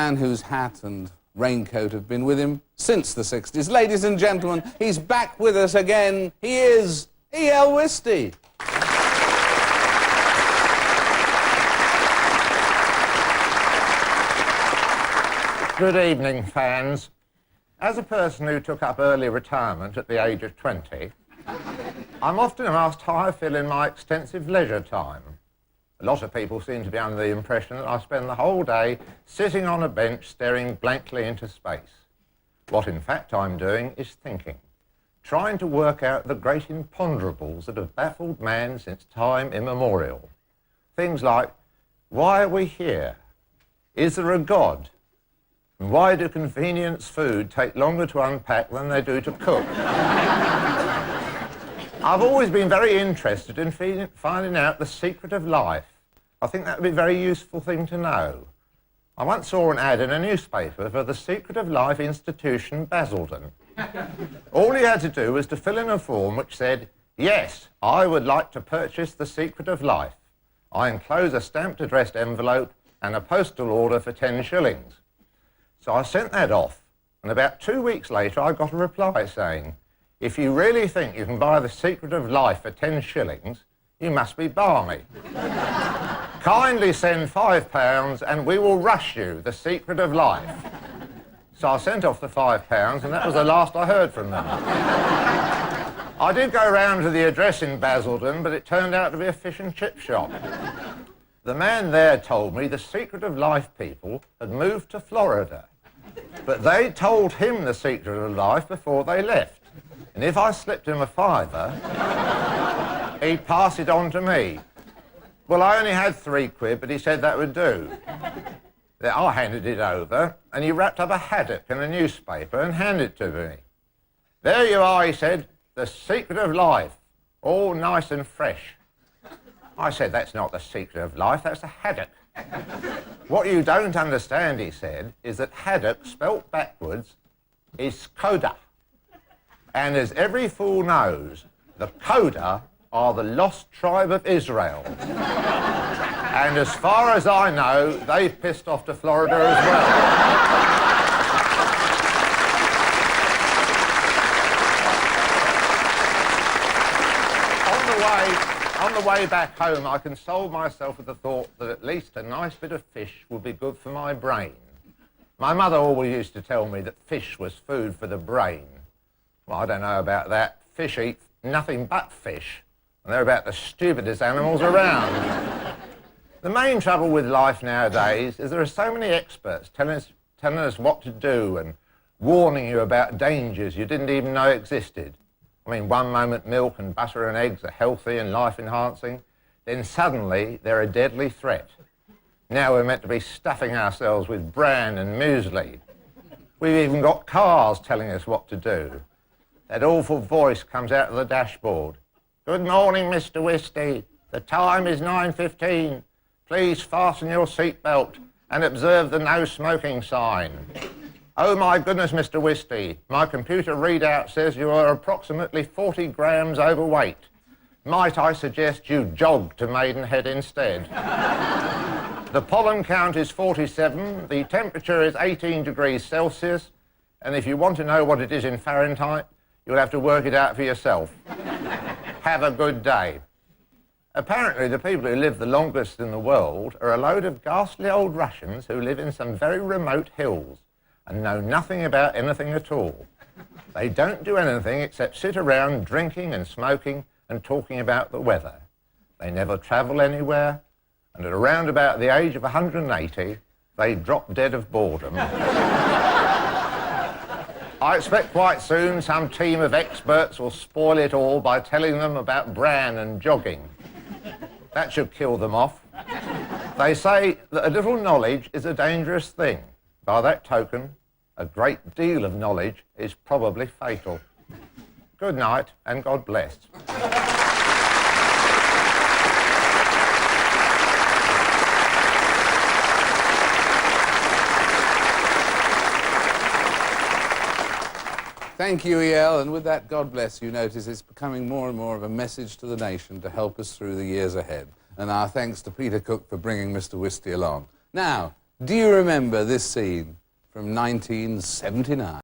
Man whose hat and raincoat have been with him since the 60s. Ladies and gentlemen, he's back with us again. He is E.L. Wisty. Good evening, fans. As a person who took up early retirement at the age of 20, I'm often asked how I feel in my extensive leisure time. A lot of people seem to be under the impression that I spend the whole day sitting on a bench staring blankly into space. What in fact I'm doing is thinking, trying to work out the great imponderables that have baffled man since time immemorial. Things like, why are we here? Is there a God? And why do convenience food take longer to unpack than they do to cook? I've always been very interested in finding out the secret of life. I think that would be a very useful thing to know. I once saw an ad in a newspaper for the Secret of Life Institution, Basildon. All you had to do was to fill in a form which said, yes, I would like to purchase the Secret of Life. I enclose a stamped addressed envelope and a postal order for 10 shillings. So I sent that off, and about 2 weeks later I got a reply saying, if you really think you can buy the Secret of Life for 10 shillings, you must be balmy. Kindly send £5 and we will rush you the Secret of Life. So I sent off the £5 and that was the last I heard from them. I did go round to the address in Basildon, but it turned out to be a fish and chip shop. The man there told me the Secret of Life people had moved to Florida, but they told him the Secret of Life before they left. And if I slipped him a £5, he'd pass it on to me. Well, I only had £3, but he said that would do. Then I handed it over, and he wrapped up a haddock in a newspaper and handed it to me. There you are, he said, the Secret of Life, all nice and fresh. I said, that's not the Secret of Life, that's a haddock. What you don't understand, he said, is that haddock, spelt backwards, is coda. And as every fool knows, the coda are the lost tribe of Israel. And as far as I know, they've pissed off to Florida as well. On the way back home, I consoled myself with the thought that at least a nice bit of fish would be good for my brain. My mother always used to tell me that fish was food for the brain. Well, I don't know about that. Fish eat nothing but fish, and they're about the stupidest animals around. The main trouble with life nowadays is there are so many experts telling us what to do and warning you about dangers you didn't even know existed. I mean, one moment milk and butter and eggs are healthy and life-enhancing, then suddenly they're a deadly threat. Now we're meant to be stuffing ourselves with bran and muesli. We've even got cars telling us what to do. That awful voice comes out of the dashboard. Good morning, Mr. Wisty. The time is 9:15. Please fasten your seatbelt and observe the no smoking sign. Oh my goodness, Mr. Wisty, my computer readout says you are approximately 40 grams overweight. Might I suggest you jog to Maidenhead instead? The pollen count is 47, the temperature is 18 degrees Celsius, and if you want to know what it is in Fahrenheit, you'll have to work it out for yourself. Have a good day. Apparently, the people who live the longest in the world are a load of ghastly old Russians who live in some very remote hills and know nothing about anything at all. They don't do anything except sit around drinking and smoking and talking about the weather. They never travel anywhere, and at around about the age of 180, they drop dead of boredom. I expect quite soon some team of experts will spoil it all by telling them about bran and jogging. That should kill them off. They say that a little knowledge is a dangerous thing. By that token, a great deal of knowledge is probably fatal. Good night and God bless. Thank you, E.L., and with that, God bless you, notice it's becoming more and more of a message to the nation to help us through the years ahead. And our thanks to Peter Cook for bringing Mr. Wisty along. Now, Do you remember this scene from 1979?